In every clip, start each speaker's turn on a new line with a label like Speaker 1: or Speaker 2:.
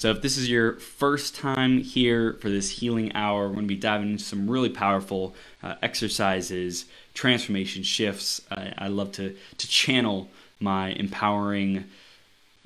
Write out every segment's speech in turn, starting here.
Speaker 1: So if this is your first time here for this healing hour, we're going to be diving into some really powerful exercises, transformation shifts. I love to channel my empowering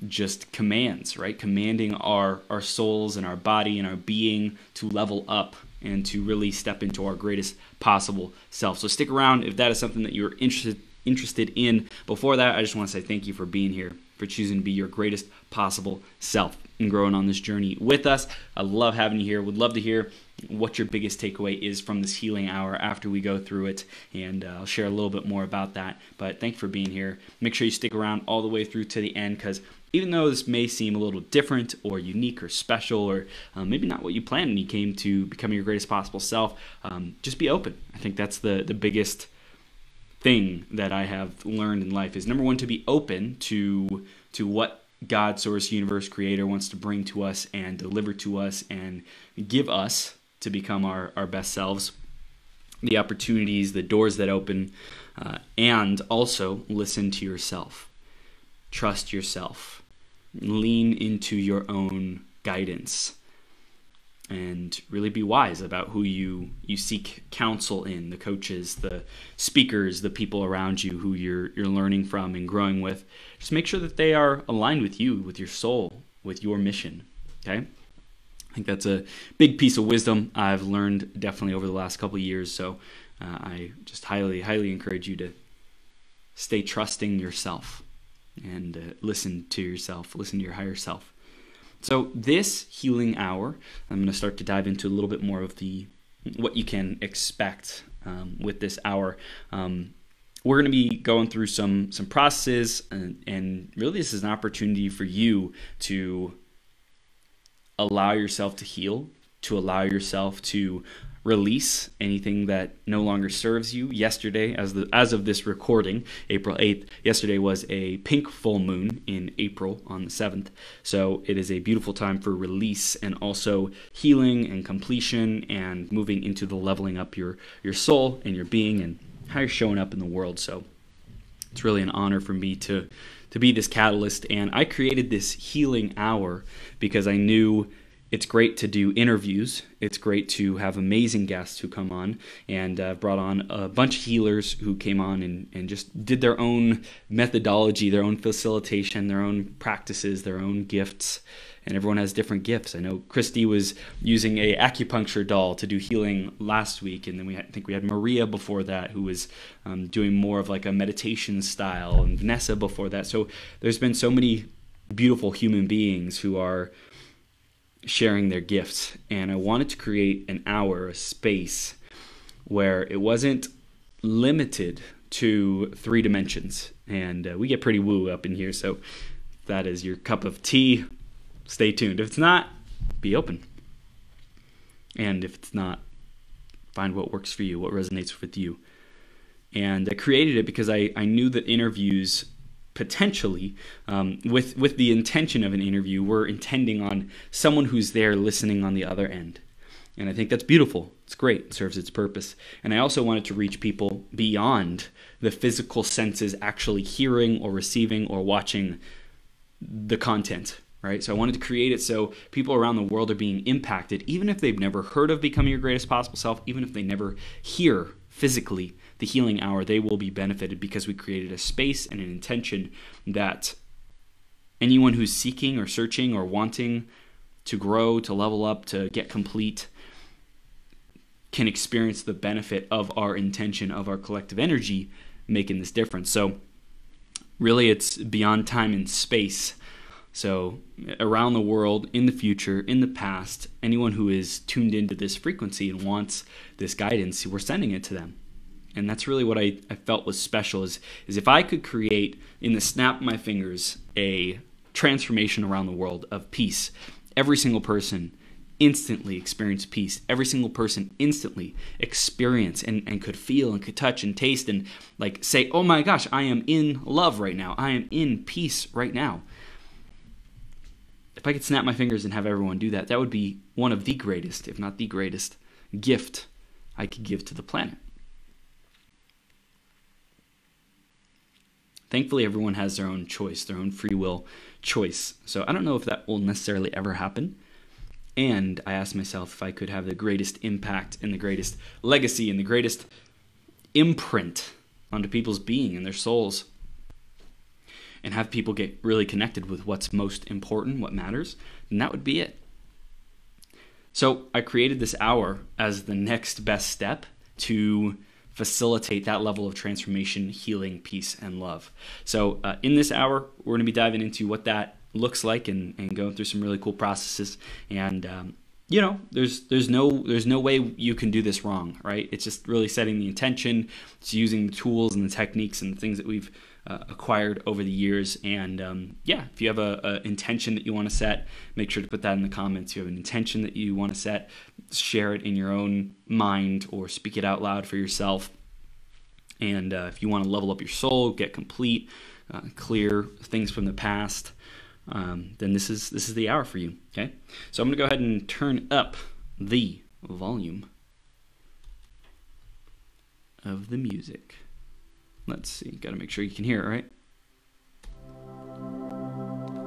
Speaker 1: just commands, right? Commanding our souls and our body and our being to level up and to really step into our greatest possible self. So stick around if that is something that you're interested in. Before that, I just want to say thank you for being here, for choosing to be your greatest possible self and growing on this journey with us. I love having you here. Would love to hear what your biggest takeaway is from this healing hour after we go through it, and I'll share a little bit more about that. But thank you for being here. Make sure you stick around all the way through to the end, because even though this may seem a little different or unique or special, or maybe not what you planned when you came to becoming your greatest possible self, just be open. I think that's the biggest thing that I have learned in life is, number one, to be open to what God, source, universe, creator wants to bring to us and deliver to us and give us to become our best selves, the opportunities, the doors that open, and also listen to yourself. Trust yourself. Lean into your own guidance. And really be wise about who you seek counsel in, the coaches, the speakers, the people around you who you're learning from and growing with. Just make sure that they are aligned with you, with your soul, with your mission, okay? I think that's a big piece of wisdom I've learned definitely over the last couple of years. So I just highly, highly encourage you to stay trusting yourself and listen to yourself, listen to your higher self. So this healing hour, I'm going to start to dive into a little bit more of what you can expect with this hour. We're going to be going through some processes, and really this is an opportunity for you to allow yourself to heal, to allow yourself to release anything that no longer serves you. Yesterday, as of this recording, April 8th, yesterday was a pink full moon in April on the 7th. So it is a beautiful time for release and also healing and completion and moving into the leveling up your soul and your being and how you're showing up in the world. So it's really an honor for me to be this catalyst. And I created this healing hour because I knew it's great to do interviews. It's great to have amazing guests who come on, and brought on a bunch of healers who came on and just did their own methodology, their own facilitation, their own practices, their own gifts, and everyone has different gifts. I know Christy was using a acupuncture doll to do healing last week, and then I think we had Maria before that who was doing more of like a meditation style, and Vanessa before that. So there's been so many beautiful human beings who are sharing their gifts, and I wanted to create an hour, a space where it wasn't limited to 3 dimensions. And we get pretty woo up in here, so if that is your cup of tea, stay tuned. If it's not, be open. And if it's not, find what works for you, what resonates with you. And I created it because I knew that interviews potentially, with the intention of an interview, we're intending on someone who's there listening on the other end. And I think that's beautiful. It's great. It serves its purpose. And I also wanted to reach people beyond the physical senses actually hearing or receiving or watching the content, right? So I wanted to create it so people around the world are being impacted, even if they've never heard of becoming your greatest possible self, even if they never hear physically the healing hour, they will be benefited because we created a space and an intention that anyone who's seeking or searching or wanting to grow, to level up, to get complete, can experience the benefit of our intention, of our collective energy making this difference. So really it's beyond time and space. So around the world, in the future, in the past, anyone who is tuned into this frequency and wants this guidance, we're sending it to them. And that's really what I felt was special is if I could create, in the snap of my fingers, a transformation around the world of peace. Every single person instantly experience peace. Every single person instantly experience and could feel and could touch and taste and like say, oh my gosh, I am in love right now. I am in peace right now. If I could snap my fingers and have everyone do that, that would be one of the greatest, if not the greatest, gift I could give to the planet. Thankfully, everyone has their own choice, their own free will choice. So I don't know if that will necessarily ever happen. And I asked myself if I could have the greatest impact and the greatest legacy and the greatest imprint onto people's being and their souls, and have people get really connected with what's most important, what matters, then that would be it. So I created this hour as the next best step to facilitate that level of transformation, healing, peace, and love. So in this hour, we're going to be diving into what that looks like and going through some really cool processes. And there's no way you can do this wrong, right? It's just really setting the intention. It's using the tools and the techniques and the things that we've acquired over the years. And if you have a intention that you want to set, make sure to put that in the comments. If you have an intention that you want to set, share it in your own mind or speak it out loud for yourself. And if you want to level up your soul, get complete, clear things from the past, then this is the hour for you. Okay, so I'm gonna go ahead and turn up the volume of the music. Let's see, got to make sure you can hear it, right?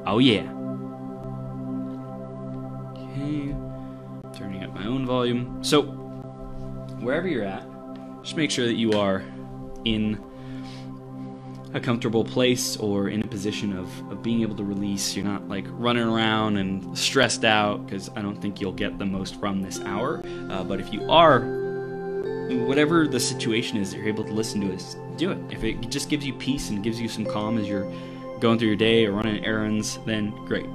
Speaker 1: Oh yeah. Okay, turning up my own volume. So wherever you're at, just make sure that you are in a comfortable place or in a position of being able to release. You're not like running around and stressed out, because I don't think you'll get the most from this hour. But if you are, whatever the situation is, you're able to listen to us, do it. If it just gives you peace and gives you some calm as you're going through your day or running errands, then great.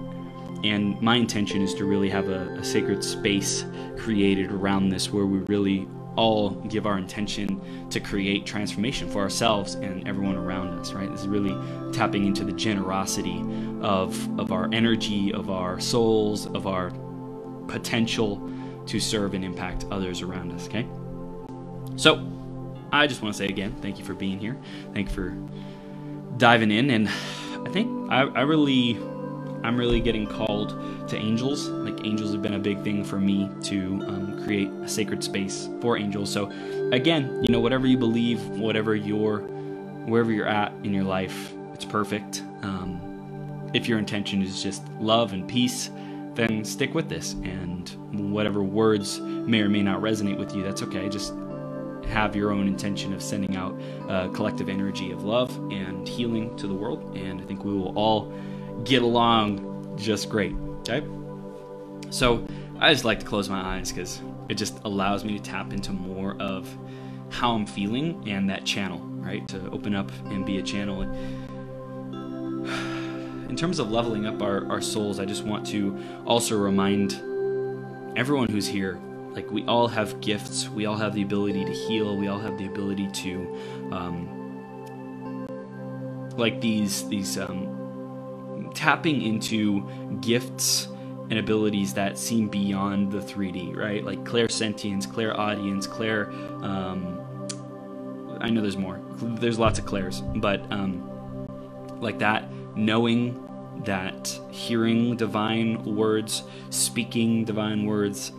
Speaker 1: And my intention is to really have a sacred space created around this, where we really all give our intention to create transformation for ourselves and everyone around us, right? This is really tapping into the generosity of our energy, of our souls, of our potential to serve and impact others around us, okay? So I just want to say again, thank you for being here. Thank you for diving in. And I think I'm really getting called to angels. Like, angels have been a big thing for me to create a sacred space for angels. So again, whatever you believe, wherever you're at in your life, it's perfect. If your intention is just love and peace, then stick with this. And whatever words may or may not resonate with you, that's okay. Just have your own intention of sending out a collective energy of love and healing to the world. And I think we will all get along just great. Okay? So I just like to close my eyes, because it just allows me to tap into more of how I'm feeling and that channel, right? To open up and be a channel. And in terms of leveling up our souls, I just want to also remind everyone who's here, like, we all have gifts. We all have the ability to heal. We all have the ability to, tapping into gifts and abilities that seem beyond the 3D, right? Like clairsentience, clairaudience, I know there's more. There's lots of clairs, but like that, knowing that, hearing divine words, speaking divine words,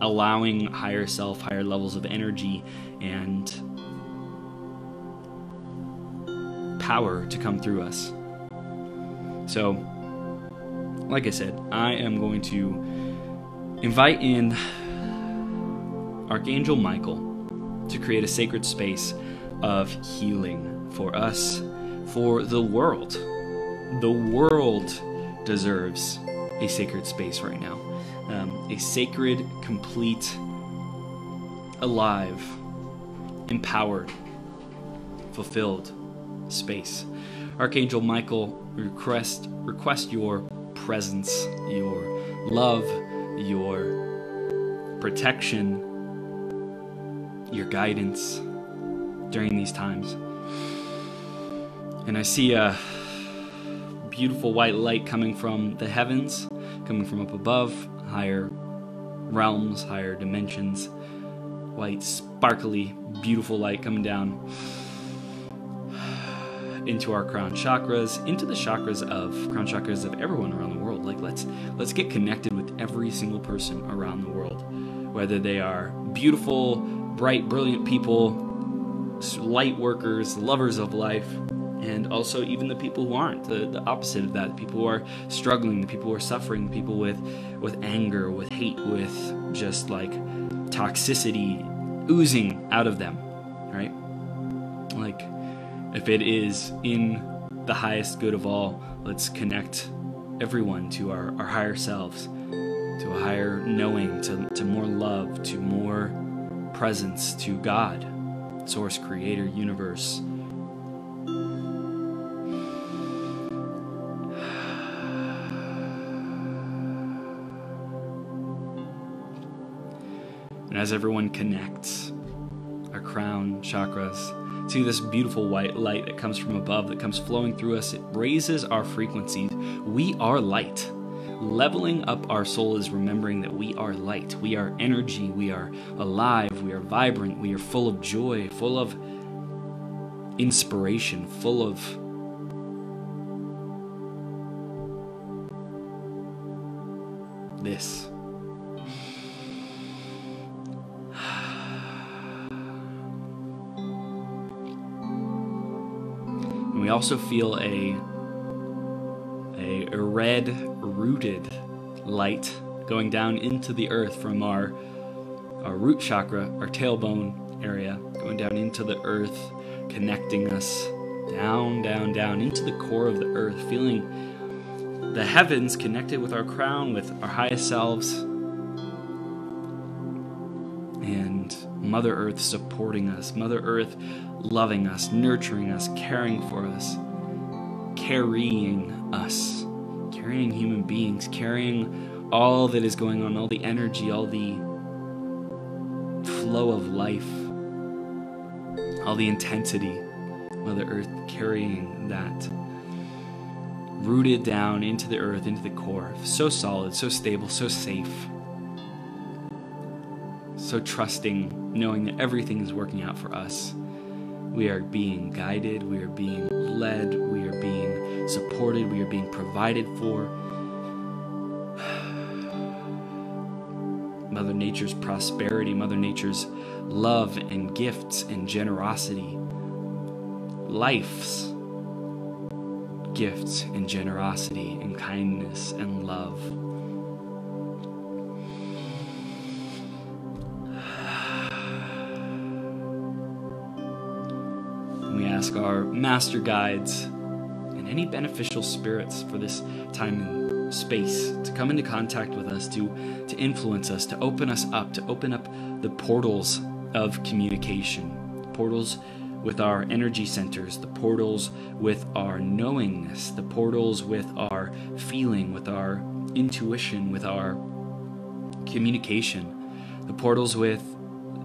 Speaker 1: allowing higher self, higher levels of energy and power to come through us. So, like I said, I am going to invite in Archangel Michael to create a sacred space of healing for us, for the world. The world deserves a sacred space right now. A sacred, complete, alive, empowered, fulfilled space. Archangel Michael, request your presence, your love, your protection, your guidance during these times. And I see a beautiful white light coming from the heavens, coming from up above, higher realms, higher dimensions. White, sparkly, beautiful light coming down into our crown chakras, into the crown chakras of everyone around the world. Like, let's get connected with every single person around the world, whether they are beautiful, bright, brilliant people, light workers, lovers of life, And also even the people who aren't, the opposite of that, the people who are struggling, the people who are suffering, the people with anger, with hate, with just like toxicity oozing out of them, right? Like, if it is in the highest good of all, let's connect everyone to our higher selves, to a higher knowing, to more love, to more presence, to God, source, creator, universe. And as everyone connects our crown chakras to this beautiful white light that comes from above, that comes flowing through us, it raises our frequencies. We are light. Leveling up our soul is remembering that we are light. We are energy. We are alive. We are vibrant. We are full of joy, full of inspiration, full of this. And we also feel a red rooted light going down into the earth from our root chakra, our tailbone area, going down into the earth, connecting us down, down, down into the core of the earth, feeling the heavens connected with our crown, with our highest selves, and Mother Earth supporting us, Mother Earth loving us, nurturing us, caring for us, carrying us, carrying human beings, carrying all that is going on, all the energy, all the flow of life, all the intensity. Mother Earth carrying that, rooted down into the earth, into the core, so solid, so stable, so safe, so trusting, knowing that everything is working out for us. We are being guided, we are being led, we are being supported, we are being provided for. Mother Nature's prosperity, Mother Nature's love and gifts and generosity, life's gifts and generosity and kindness and love. We ask our master guides and any beneficial spirits for this time and space to come into contact with us, to influence us, to open us up, to open up the portals of communication, the portals with our energy centers, the portals with our knowingness, the portals with our feeling, with our intuition, with our communication, the portals with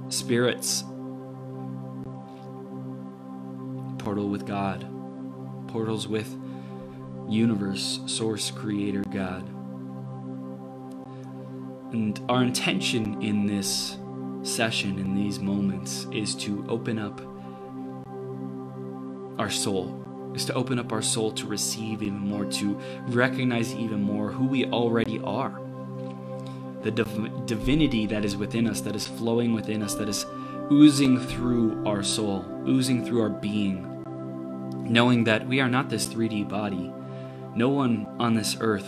Speaker 1: spirits, portal with God, portals with universe, source, creator, God. And our intention in this session, in these moments, is to open up our soul, is to open up our soul to receive even more, to recognize even more who we already are. The divinity that is within us, that is flowing within us, that is oozing through our soul, oozing through our being, knowing that we are not this 3D body. No one on this earth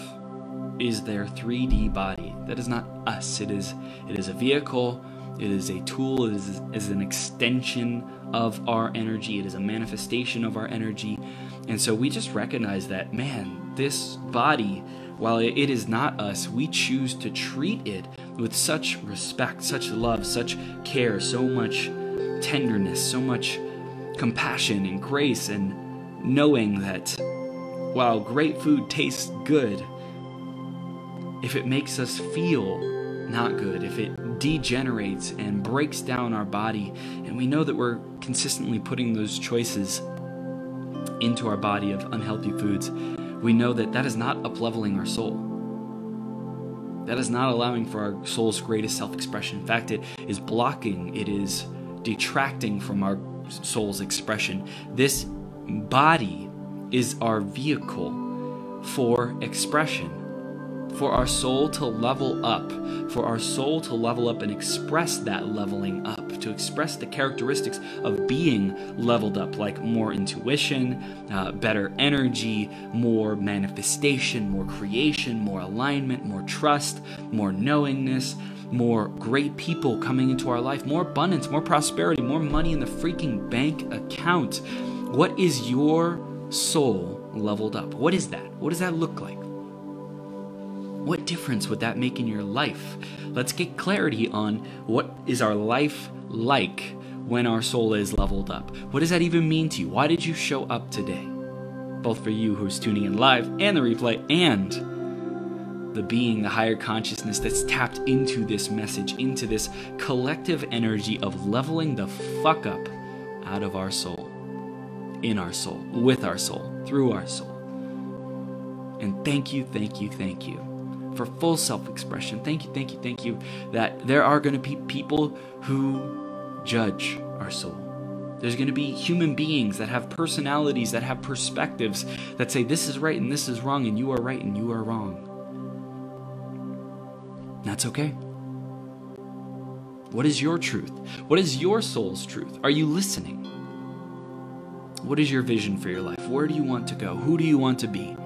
Speaker 1: is their 3D body. That is not us. It is a vehicle. It is a tool. It is an extension of our energy. It is a manifestation of our energy. And so we just recognize that, man, this body, while it is not us, we choose to treat it with such respect, such love, such care, so much tenderness, so much compassion and grace, and knowing that while great food tastes good, if it makes us feel not good, if it degenerates and breaks down our body, and we know that we're consistently putting those choices into our body of unhealthy foods, we know that that is not up-leveling our soul. That is not allowing for our soul's greatest self-expression. In fact, it is blocking, it is detracting from our soul's expression. This body is our vehicle for expression, for our soul to level up, for our soul to level up and express that leveling up, to express the characteristics of being leveled up, like more intuition, better energy, more manifestation, more creation, more alignment, more trust, more knowingness, more great people coming into our life, more abundance, more prosperity, more money in the freaking bank account. What is your soul leveled up? What is that? What does that look like? What difference would that make in your life? Let's get clarity on what is our life like when our soul is leveled up. What does that even mean to you? Why did you show up today? Both for you who's tuning in live and the replay, and the being, the higher consciousness that's tapped into this message, into this collective energy of leveling the fuck up out of our soul, in our soul, with our soul, through our soul. And thank you for full self-expression. Thank you that there are going to be people who judge our soul. There's going to be human beings that have personalities, that have perspectives, that say this is right and this is wrong, and you are right and you are wrong. That's okay. What is your truth? What is your soul's truth? Are you listening? What is your vision for your life? Where do you want to go? Who do you want to be?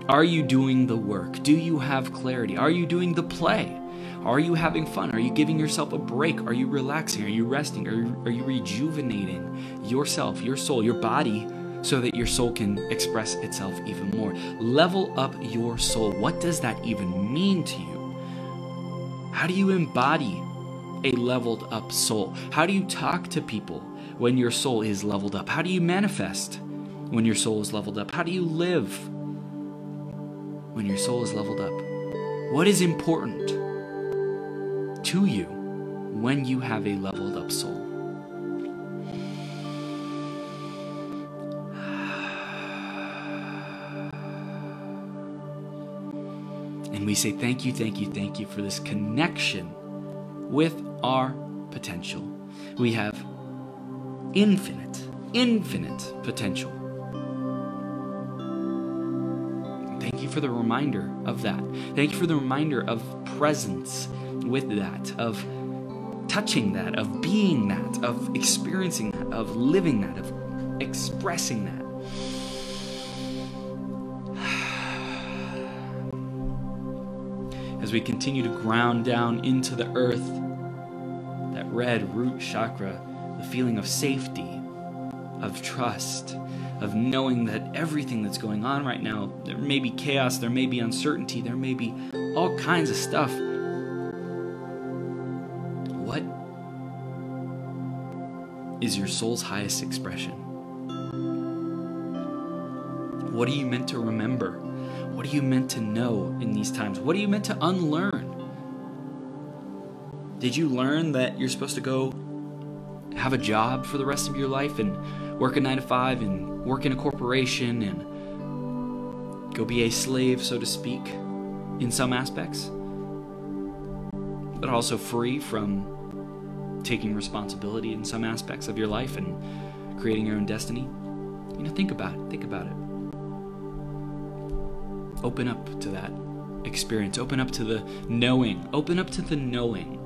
Speaker 1: Are you doing the work? Do you have clarity? Are you doing the play? Are you having fun? Are you giving yourself a break? Are you relaxing? Are you resting? Are you rejuvenating yourself, your soul, your body, so that your soul can express itself even more? Level up your soul. What does that even mean to you? How do you embody a leveled up soul? How do you talk to people when your soul is leveled up? How do you manifest when your soul is leveled up? How do you live when your soul is leveled up? What is important to you when you have a leveled up soul? And we say thank you for this connection with our potential. We have infinite potential. Thank you for the reminder of that. Thank you for the reminder of presence with that, of touching that, of being that, of experiencing that, of living that, of expressing that. As we continue to ground down into the earth, that red root chakra, the feeling of safety, of trust, of knowing that everything that's going on right now, there may be chaos, there may be uncertainty, there may be all kinds of stuff. What is your soul's highest expression? What are you meant to remember? What are you meant to know in these times? What are you meant to unlearn? Did you learn that you're supposed to go have a job for the rest of your life and work a 9-to-5 and work in a corporation and go be a slave, so to speak, in some aspects, but also free from taking responsibility in some aspects of your life and creating your own destiny? Think about it. Open up to that experience. Open up to the knowing.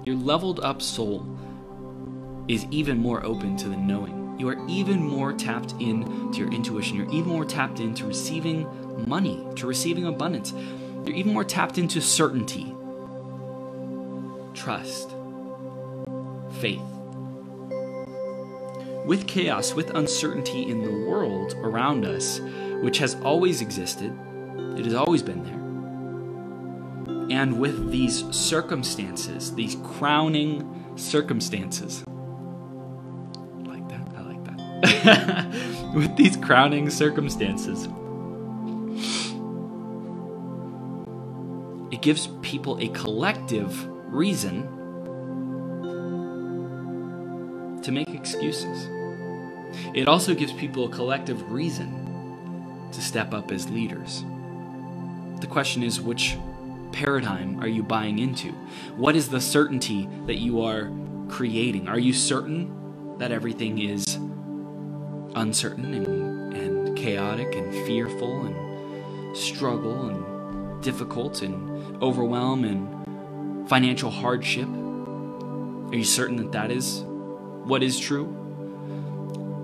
Speaker 1: Your leveled up soul is even more open to the knowing. You are even more tapped into your intuition. You're even more tapped into receiving money, to receiving abundance. You're even more tapped into certainty, trust, faith. With chaos, with uncertainty in the world around us, which has always existed, it has always been there. And with these circumstances, these crowning circumstances, I like that. With these crowning circumstances, it gives people a collective reason to make excuses. It also gives people a collective reason to step up as leaders. The question is, which paradigm are you buying into? What is the certainty that you are creating? Are you certain that everything is uncertain and chaotic and fearful and struggle and difficult and overwhelm and financial hardship? Are you certain that that is what is true?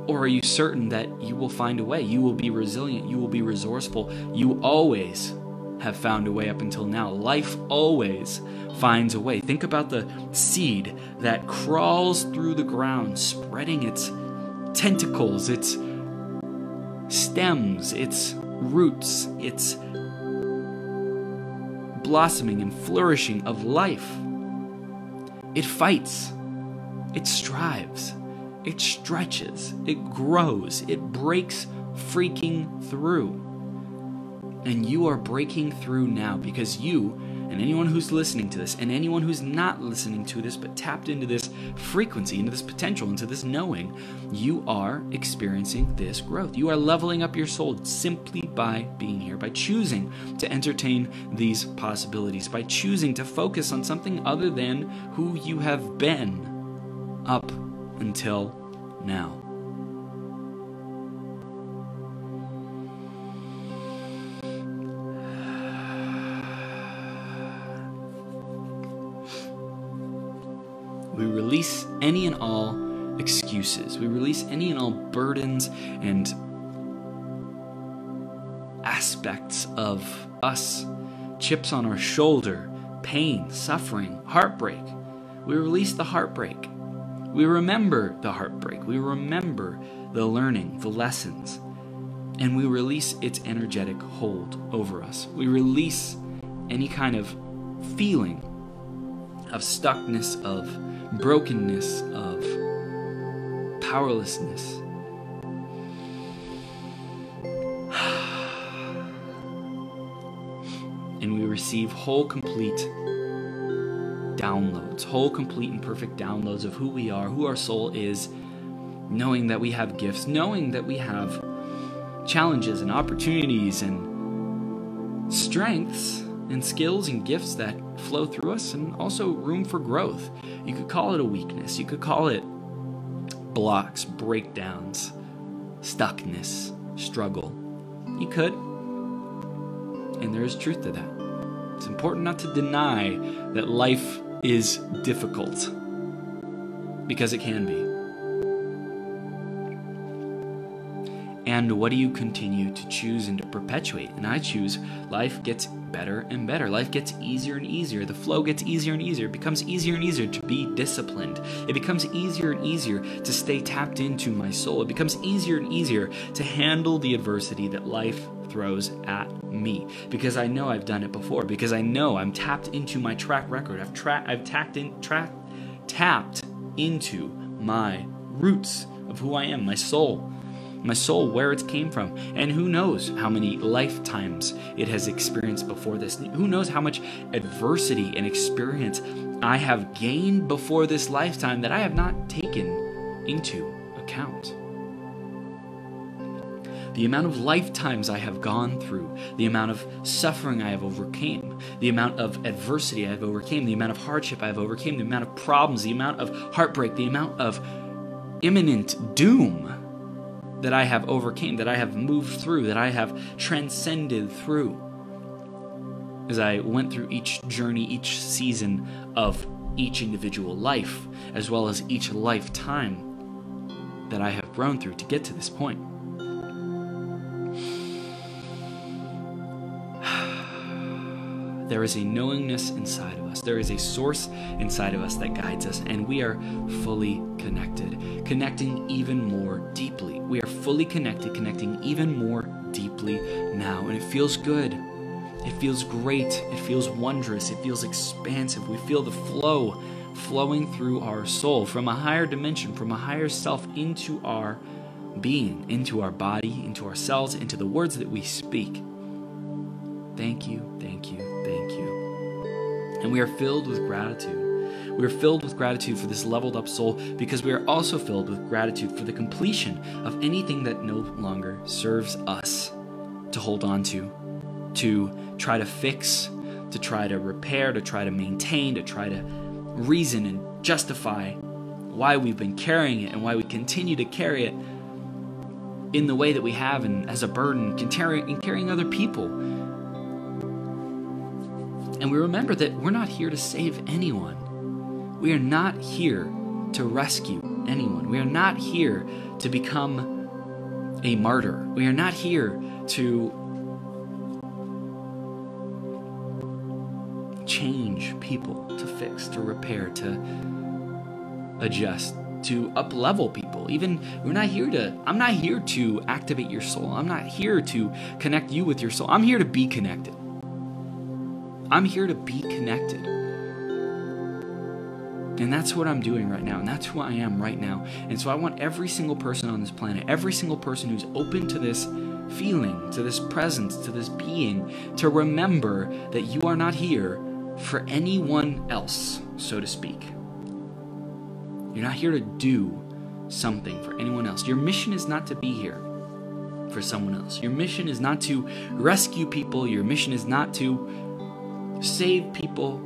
Speaker 1: Or are you certain that you will find a way? You will be resilient. You will be resourceful. You always have found a way up until now. Life always finds a way. Think about the seed that crawls through the ground, spreading its tentacles, its stems, its roots, its blossoming and flourishing of life. It fights, it strives, it stretches, it grows, it breaks freaking through. And you are breaking through now because you, and anyone who's listening to this, and anyone who's not listening to this but tapped into this frequency, into this potential, into this knowing, you are experiencing this growth. You are leveling up your soul simply by being here, by choosing to entertain these possibilities, by choosing to focus on something other than who you have been up until now. We release any and all excuses. We release any and all burdens and aspects of us. Chips on our shoulder, pain, suffering, heartbreak. We release the heartbreak. We remember the heartbreak. We remember the learning, the lessons. And we release its energetic hold over us. We release any kind of feeling of stuckness, of brokenness, of powerlessness. And we receive whole, complete downloads, whole, complete, and perfect downloads of who we are, who our soul is, knowing that we have gifts, knowing that we have challenges and opportunities and strengths and skills and gifts that flow through us, and also room for growth. You could call it a weakness. You could call it blocks, breakdowns, stuckness, struggle. You could. And there is truth to that. It's important not to deny that life is difficult, because it can be. And what do you continue to choose and to perpetuate? And I choose life gets better and better. Life gets easier and easier. The flow gets easier and easier. It becomes easier and easier to be disciplined. It becomes easier and easier to stay tapped into my soul. It becomes easier and easier to handle the adversity that life throws at me, because I know I've done it before, because I know I'm tapped into my track record. I've tapped into my roots of who I am, my soul, where it came from, and who knows how many lifetimes it has experienced before this. Who knows how much adversity and experience I have gained before this lifetime that I have not taken into account. The amount of lifetimes I have gone through, the amount of suffering I have overcame, the amount of adversity I have overcame, the amount of hardship I have overcame, the amount of problems, the amount of heartbreak, the amount of imminent doom that I have overcame, that I have moved through, that I have transcended through as I went through each journey, each season of each individual life, as well as each lifetime that I have grown through to get to this point. There is a knowingness inside of us. There is a source inside of us that guides us, and we are fully connected, connecting even more deeply. We are fully connected, connecting even more deeply now, and it feels good. It feels great. It feels wondrous. It feels expansive. We feel the flow flowing through our soul from a higher dimension, from a higher self into our being, into our body, into our cells, into the words that we speak. Thank you, thank you, thank you. And we are filled with gratitude. We are filled with gratitude for this leveled up soul, because we are also filled with gratitude for the completion of anything that no longer serves us to hold on to try to fix, to try to repair, to try to maintain, to try to reason and justify why we've been carrying it and why we continue to carry it in the way that we have and as a burden, and carrying other people. And we remember that we're not here to save anyone. We are not here to rescue anyone. We are not here to become a martyr. We are not here to change people, to fix, to repair, to adjust, to up-level people. I'm not here to activate your soul. I'm not here to connect you with your soul. I'm here to be connected. I'm here to be connected. And that's what I'm doing right now. And that's who I am right now. And so I want every single person on this planet, every single person who's open to this feeling, to this presence, to this being, to remember that you are not here for anyone else, so to speak. You're not here to do something for anyone else. Your mission is not to be here for someone else. Your mission is not to rescue people. Your mission is not to save people,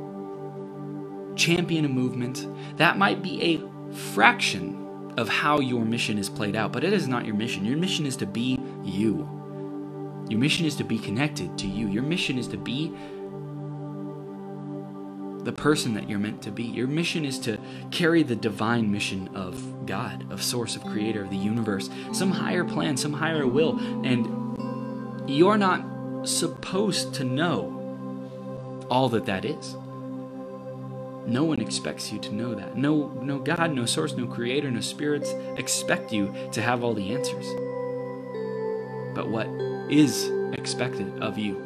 Speaker 1: champion a movement. That might be a fraction of how your mission is played out, but it is not your mission. Your mission is to be you. Your mission is to be connected to you. Your mission is to be the person that you're meant to be. Your mission is to carry the divine mission of God, of Source, of Creator, of the universe, some higher plan, some higher will, and you're not supposed to know all that is. No one expects you to know that. No God, no Source, no Creator, no spirits expect you to have all the answers. But what is expected of you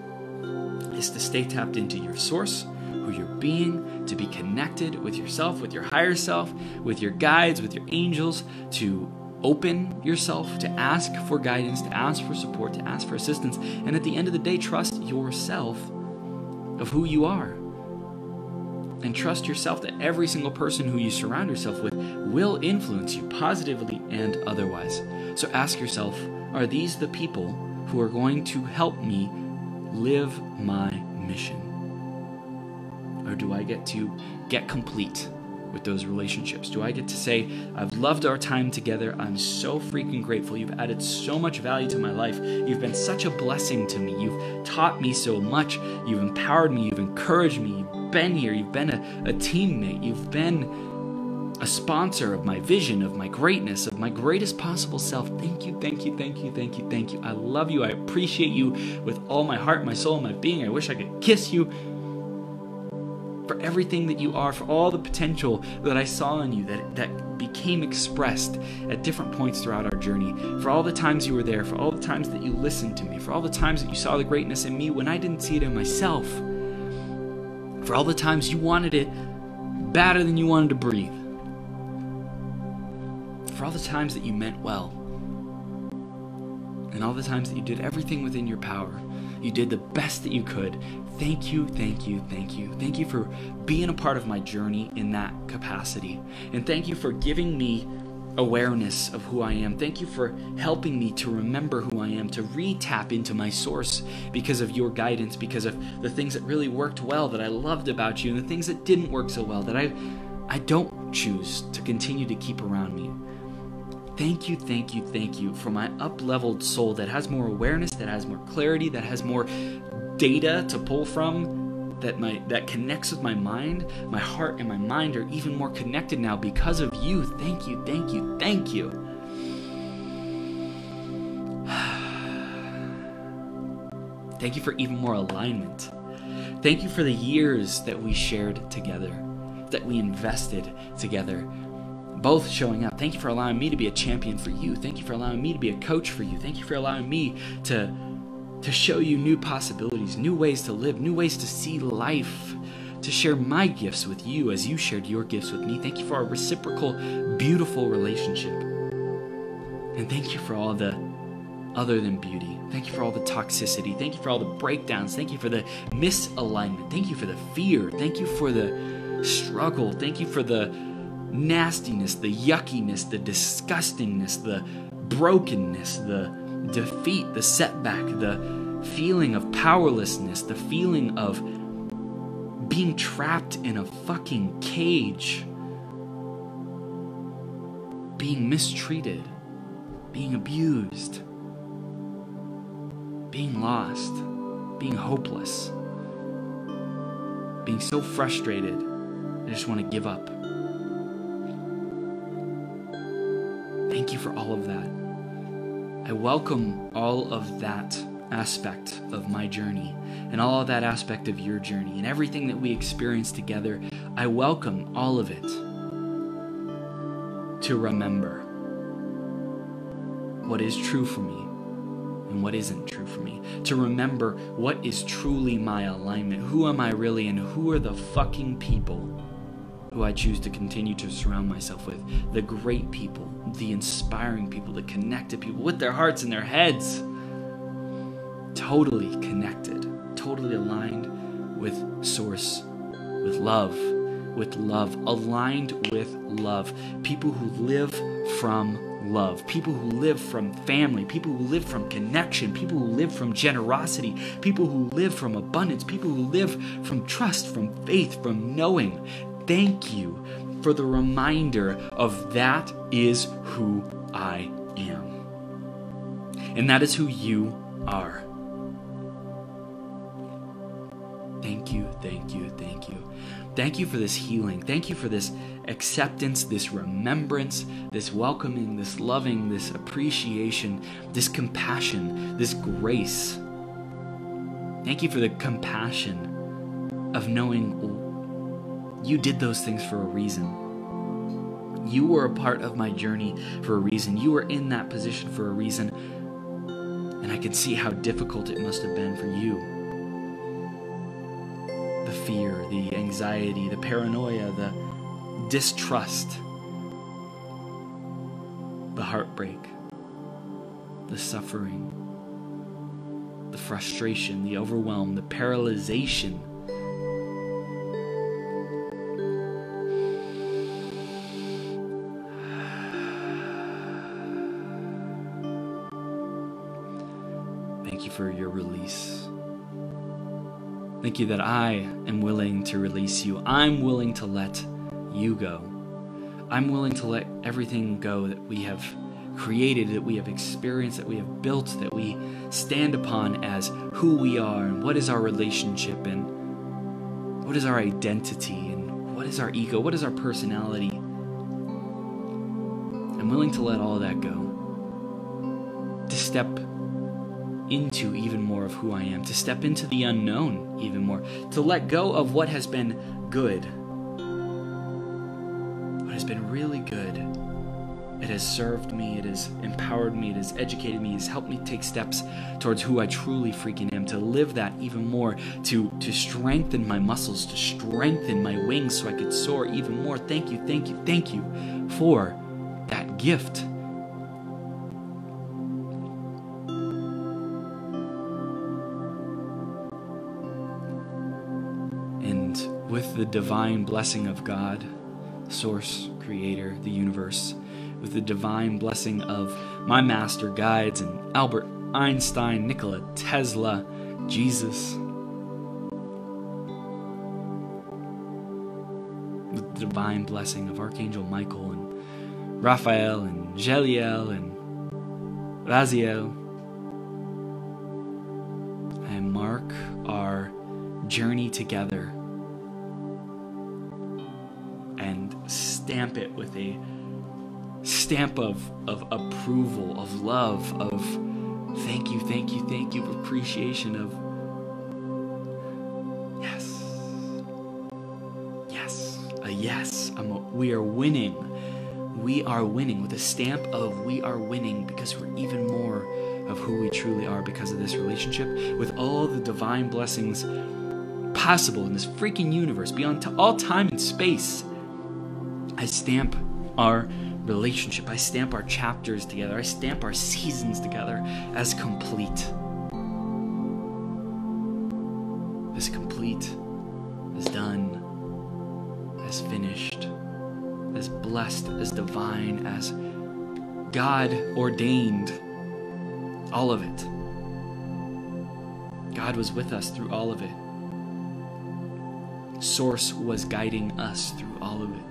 Speaker 1: is to stay tapped into your Source, who you're being, to be connected with yourself, with your higher self, with your guides, with your angels, to open yourself, to ask for guidance, to ask for support, to ask for assistance, and at the end of the day, trust yourself of who you are. And trust yourself that every single person who you surround yourself with will influence you positively and otherwise. So ask yourself, are these the people who are going to help me live my mission? Or do I get to get complete with those relationships? Do I get to say, I've loved our time together. I'm so freaking grateful. You've added so much value to my life. You've been such a blessing to me. You've taught me so much. You've empowered me. You've encouraged me. You've been here. You've been a teammate. You've been a sponsor of my vision, of my greatness, of my greatest possible self. Thank you, thank you, thank you, thank you, thank you. I love you. I appreciate you with all my heart, my soul, my being. I wish I could kiss you. For everything that you are, for all the potential that I saw in you that became expressed at different points throughout our journey, for all the times you were there, for all the times that you listened to me, for all the times that you saw the greatness in me when I didn't see it in myself, for all the times you wanted it better than you wanted to breathe, for all the times that you meant well, and all the times that you did everything within your power. You did the best that you could. Thank you, thank you, thank you. Thank you for being a part of my journey in that capacity. And thank you for giving me awareness of who I am. Thank you for helping me to remember who I am, to re-tap into my source because of your guidance, because of the things that really worked well, that I loved about you, and the things that didn't work so well, that I don't choose to continue to keep around me. Thank you, thank you, thank you for my up-leveled soul that has more awareness, that has more clarity, that has more data to pull from, that connects with my mind. My heart and my mind are even more connected now because of you. Thank you, thank you, thank you. Thank you for even more alignment. Thank you for the years that we shared together, that we invested together, both showing up. Thank you for allowing me to be a champion for you. Thank you for allowing me to be a coach for you. Thank you for allowing me to show you new possibilities, new ways to live, new ways to see life, to share my gifts with you as you shared your gifts with me. Thank you for our reciprocal, beautiful relationship. And thank you for all the other than beauty. Thank you for all the toxicity. Thank you for all the breakdowns. Thank you for the misalignment. Thank you for the fear. Thank you for the struggle. Thank you for the nastiness, the yuckiness, the disgustingness, the brokenness, the defeat, the setback, the feeling of powerlessness, the feeling of being trapped in a fucking cage, being mistreated, being abused, being lost, being hopeless, being so frustrated, I just want to give up. you for all of that. I welcome all of that aspect of my journey and all of that aspect of your journey and everything that we experience together. I welcome all of it to remember what is true for me and what isn't true for me. To remember what is truly my alignment. Who am I really, and who are the fucking people who I choose to continue to surround myself with? The great people, the inspiring people, the connected people with their hearts and their heads. Totally connected, totally aligned with Source, with love, aligned with love. People who live from love, people who live from family, people who live from connection, people who live from generosity, people who live from abundance, people who live from trust, from faith, from knowing. Thank you for the reminder of that is who I am. And that is who you are. Thank you, thank you, thank you. Thank you for this healing. Thank you for this acceptance, this remembrance, this welcoming, this loving, this appreciation, this compassion, this grace. Thank you for the compassion of knowing you did those things for a reason. You were a part of my journey for a reason. You were in that position for a reason. And I can see how difficult it must have been for you. The fear, the anxiety, the paranoia, the distrust, the heartbreak, the suffering, the frustration, the overwhelm, the paralyzation. Thank you for your release. Thank you that I am willing to release you. I'm willing to let you go. I'm willing to let everything go that we have created, that we have experienced, that we have built, that we stand upon as who we are and what is our relationship and what is our identity and what is our ego, what is our personality. I'm willing to let all of that go. To step into even more of who I am, to step into the unknown even more, to let go of what has been good, what has been really good. It has served me, it has empowered me, it has educated me, it has helped me take steps towards who I truly freaking am, to live that even more, to strengthen my muscles, to strengthen my wings so I could soar even more. Thank you, thank you, thank you for that gift. With the divine blessing of God, Source, Creator, the universe, with the divine blessing of my master guides and Albert Einstein, Nikola Tesla, Jesus, with the divine blessing of Archangel Michael and Raphael and Jeliel and Raziel, I mark our journey together and stamp it with a stamp of approval, of love, of thank you, thank you, thank you, appreciation of yes, yes, a yes. We are winning. We are winning with a stamp of we are winning because we're even more of who we truly are because of this relationship with all the divine blessings possible in this freaking universe beyond all time and space. I stamp our relationship. I stamp our chapters together. I stamp our seasons together as complete. As complete, as done, as finished, as blessed, as divine, as God ordained. All of it. God was with us through all of it. Source was guiding us through all of it.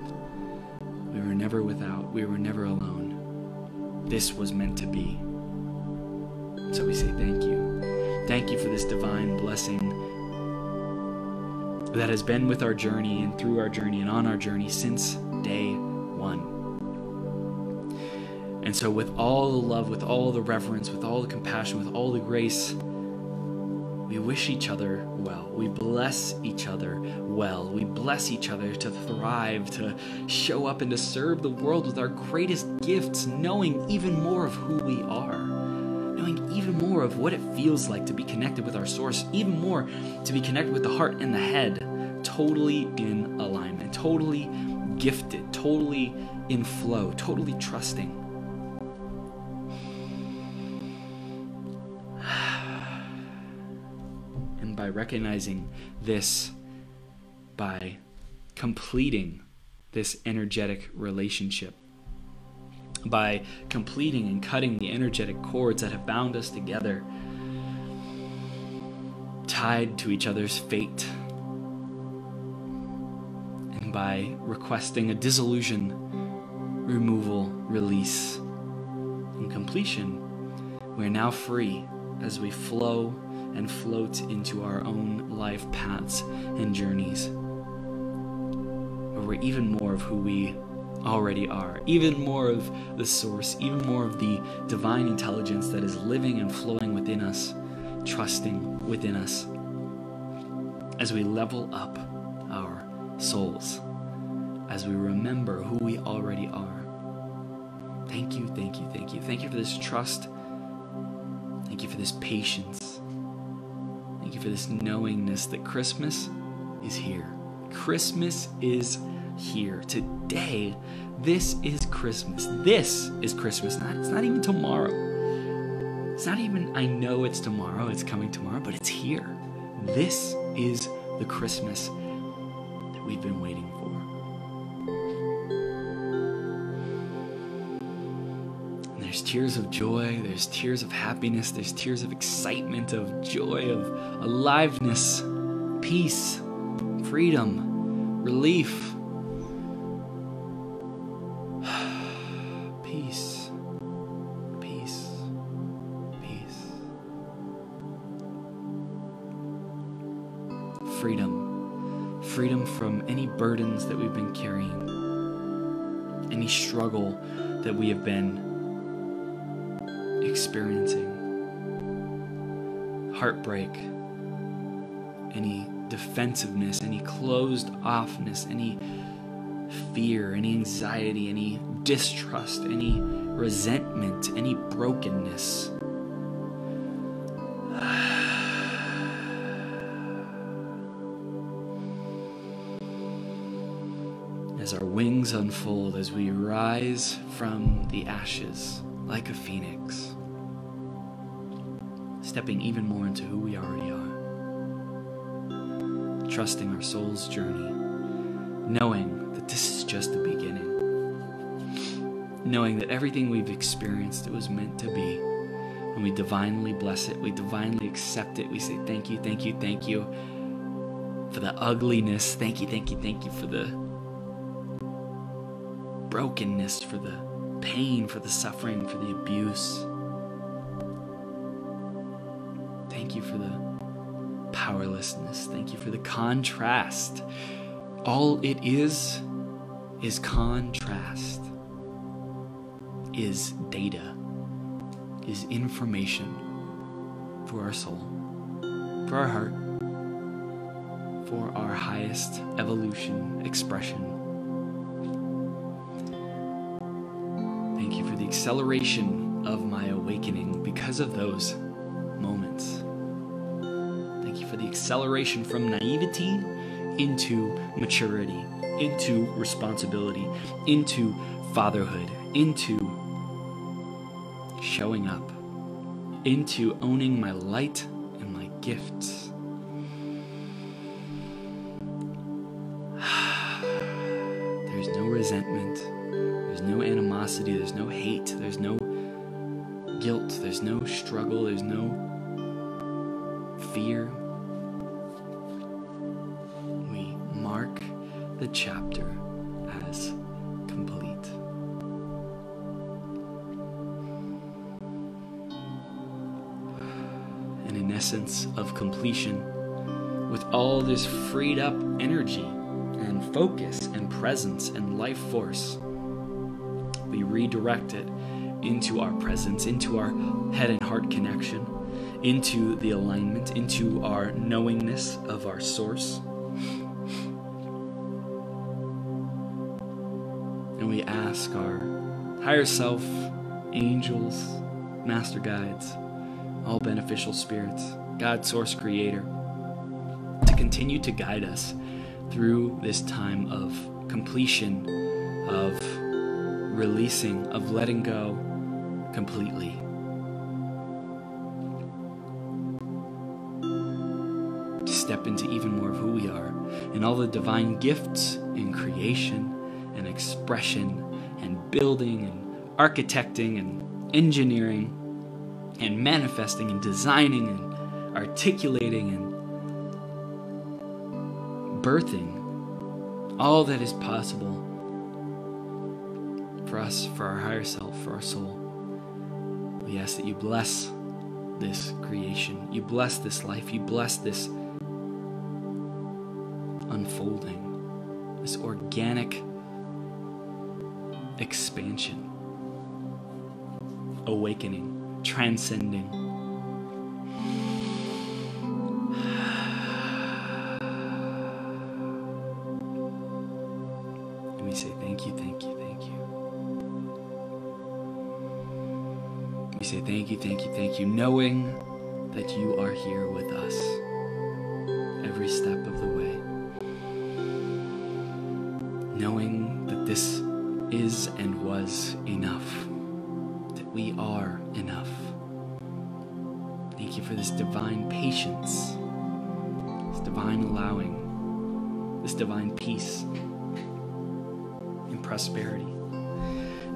Speaker 1: We were never without. We were never alone. This was meant to be. So we say thank you. Thank you for this divine blessing that has been with our journey and through our journey and on our journey since day one. And so with all the love, with all the reverence, with all the compassion, with all the grace, we wish each other well. We bless each other well. We bless each other to thrive, to show up and to serve the world with our greatest gifts, knowing even more of who we are, knowing even more of what it feels like to be connected with our source, even more to be connected with the heart and the head, totally in alignment, totally gifted, totally in flow, totally trusting. And by recognizing this, by completing this energetic relationship, by completing and cutting the energetic cords that have bound us together, tied to each other's fate, and by requesting a dissolution, removal, release, and completion, we are now free as we flow and float into our own life paths and journeys, where we're even more of who we already are, even more of the source, even more of the divine intelligence that is living and flowing within us, trusting within us, as we level up our souls, as we remember who we already are. Thank you, thank you, thank you. Thank you for this trust. Thank you for this patience. Thank you for this knowingness that Christmas is here. Christmas is here. Today, this is Christmas. This is Christmas. It's not even tomorrow. It's not even, I know it's tomorrow, it's coming tomorrow, but it's here. This is the Christmas that we've been waiting for. And there's tears of joy, there's tears of happiness, there's tears of excitement, of joy, of aliveness, peace, freedom, relief. Peace, peace, peace. Freedom. Freedom from any burdens that we've been carrying, any struggle that we have been experiencing, heartbreak, any defensiveness, any closed offness, any fear, any anxiety, any distrust, any resentment, any brokenness. As our wings unfold, as we rise from the ashes like a phoenix, stepping even more into who we already are, trusting our soul's journey, knowing that this is just the beginning, knowing that everything we've experienced, it was meant to be, and we divinely bless it, we divinely accept it, we say thank you, thank you, thank you for the ugliness, thank you, thank you, thank you for the brokenness, for the pain, for the suffering, for the abuse. Thank you for the powerlessness. Thank you for the contrast. All it is contrast, is data, is information for our soul, for our heart, for our highest evolution, expression. Thank you for the acceleration of my awakening because of those moments. Thank you for the acceleration from naivety into maturity, into responsibility, into fatherhood, into showing up, into owning my light and my gifts. There's no resentment. There's no animosity, there's no hate, there's no guilt, there's no struggle, there's no fear. We mark the chapter as complete. And in essence of completion, with all this freed up energy and focus and presence and life force, we redirect it into our presence, into our head and heart connection, into the alignment, into our knowingness of our source. And we ask our higher self, angels, master guides, all beneficial spirits, God, source, creator, to continue to guide us through this time of completion, of releasing, of letting go completely. To step into even more of who we are and all the divine gifts in creation and expression and building and architecting and engineering and manifesting and designing and articulating and birthing all that is possible for us, for our higher self, for our soul. We ask that you bless this creation, you bless this life, you bless this unfolding, this organic expansion, awakening, transcending. And we say thank you, thank you, thank you. We say thank you, thank you, thank you, knowing that you are here with us every step of the way. Knowing that this is and was enough, that we are enough. Thank you for this divine patience, this divine allowing, this divine peace and prosperity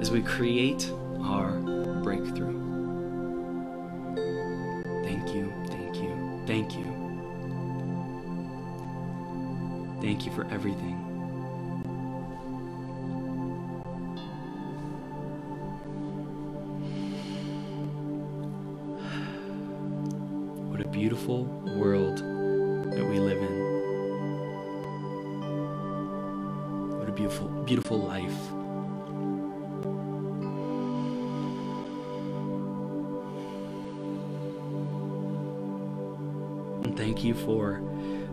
Speaker 1: as we create our breakthrough. Thank you, thank you, thank you. Thank you for everything. What a beautiful world that we live in. What a beautiful, beautiful life. And thank you for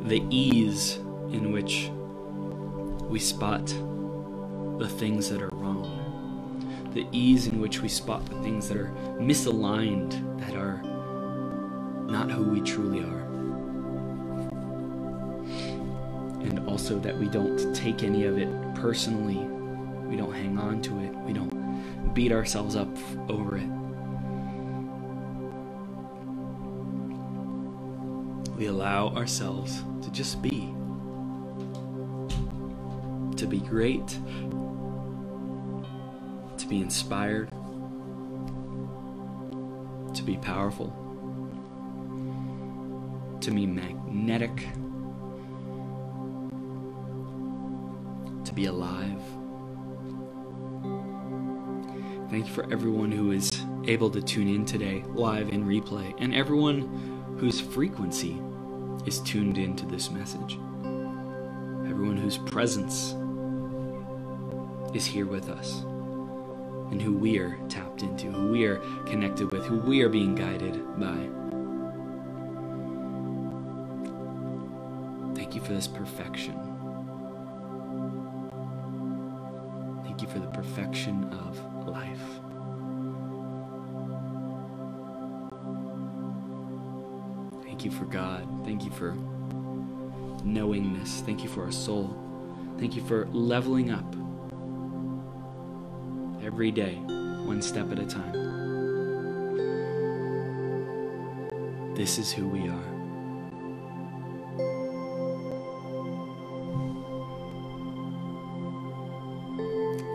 Speaker 1: the ease in which we spot the things that are wrong, the ease in which we spot the things that are misaligned, that are not who we truly are, and also that we don't take any of it personally, we don't hang on to it, we don't beat ourselves up over it. We allow ourselves to just be. To be great, to be inspired, to be powerful, to be magnetic, to be alive. Thank you for everyone who is able to tune in today, live and replay, and everyone whose frequency is tuned into this message. Everyone whose presence is here with us, and who we are tapped into, who we are connected with, who we are being guided by. Thank you for this perfection. Thank you for the perfection of life. Thank you for God. Thank you for knowingness. Thank you for our soul. Thank you for leveling up every day, one step at a time. This is who we are.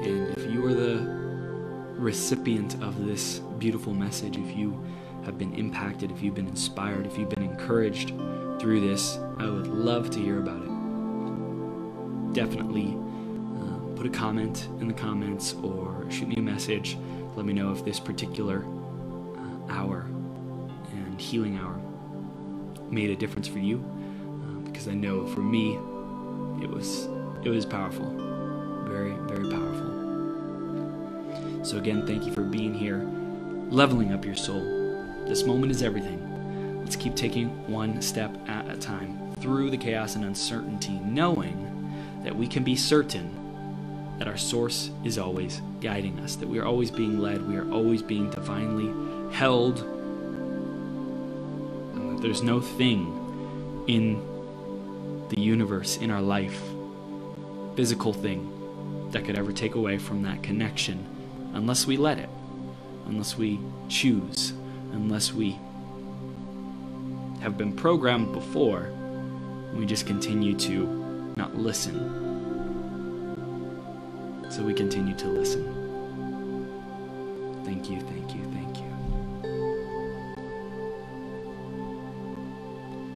Speaker 1: And if you are the recipient of this beautiful message, if you have been impacted, if you've been inspired, if you've been encouraged through this, I would love to hear about it. Definitely put a comment in the comments or shoot me a message. Let me know if this particular hour and healing hour made a difference for you, because I know for me it was powerful, very, very powerful. So again, thank you for being here, leveling up your soul. This moment is everything. Let's keep taking one step at a time through the chaos and uncertainty, knowing that we can be certain that our source is always guiding us, that we are always being led, we are always being divinely held, and that there's no thing in the universe, in our life, physical thing, that could ever take away from that connection unless we let it, unless we choose, unless we have been programmed before, we just continue to not listen. So we continue to listen. Thank you, thank you.